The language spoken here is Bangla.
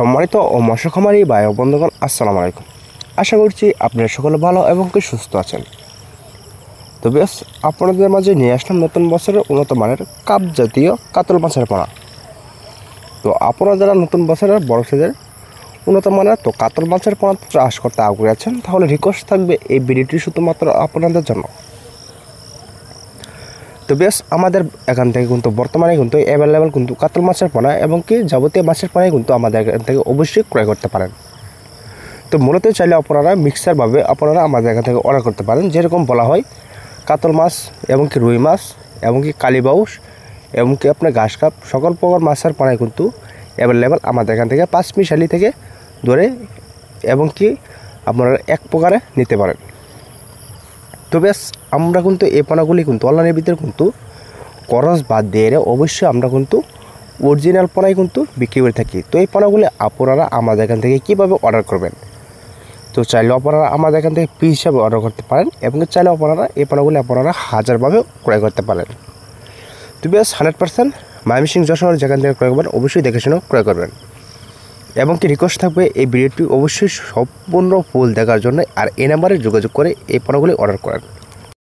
সম্মানিত ও মৎস্য খামারি ভাই ও বন্ধুগণ, আসসালামু আলাইকুম। আশা করছি আপনারা সকলে ভালো এবং কি সুস্থ আছেন। তো বেশ, আপনাদের মাঝে নিয়ে আসলাম নতুন বছরের উন্নত মানের কাপ জাতীয় কাতল মাছের পোনা। তো আপনারা যারা নতুন বছরের বড় সাইজের উন্নত মানের তো কাতল মাছের পোনা চাষ করতে আগ্রহী আছেন, তাহলে রিকোয়েস্ট থাকবে এই ভিডিওটি শুধুমাত্র আপনাদের জন্য। তো বেশ, আমাদের এখান থেকে কিন্তু বর্তমানে কিন্তু অ্যাভেলেবেল কিন্তু কাতল মাছের পোনা এবং কি যাবতীয় মাছের পোনাই কিন্তু আমাদের এখান থেকে অবশ্যই ক্রয় করতে পারেন। তো মূলত চাইলে আপনারা মিক্সারভাবে আপনারা আমাদের এখান থেকে অর্ডার করতে পারেন। যেরকম বলা হয় কাতল মাছ এবং কি রুই মাছ এবং কি কালীবাউস এবং কি আপনার ঘাস কাপ সকল প্রকার মাছের পোনাই কিন্তু অ্যাভেলেবেল আমাদের এখান থেকে 5 মিশালি থেকে ধরে এবং কি আপনারা এক প্রকারে নিতে পারেন। তো বেশ, আমরা কিন্তু এই পোনাগুলি কিন্তু অনলাইনের ভিতরে কিন্তু খরচ বাদ দিয়ে অবশ্যই আমরা কিন্তু অরিজিনাল পোনাই কিন্তু বিক্রি করে থাকি। তো এই পোনাগুলি আপনারা আমাদের এখান থেকে কীভাবে অর্ডার করবেন, তো চাইলে আপনারা আমাদের এখান থেকে পিস হিসাবে অর্ডার করতে পারেন এবং চাইলে আপনারা এই পোনাগুলি আপনারা হাজারভাবে ক্রয় করতে পারেন। তো বেশ, 100% ময়মনসিংহ যশোর যেখান থেকে ক্রয় করবেন অবশ্যই দেখে শুনে ক্রয় করবেন। এবং কি রিকোয়েস্ট থাকবে এই ভিডিওটি অবশ্যই সম্পূর্ণ ফুল দেখার জন্য, আর এই নাম্বারে যোগাযোগ করে এই পোনাগুলি অর্ডার করেন।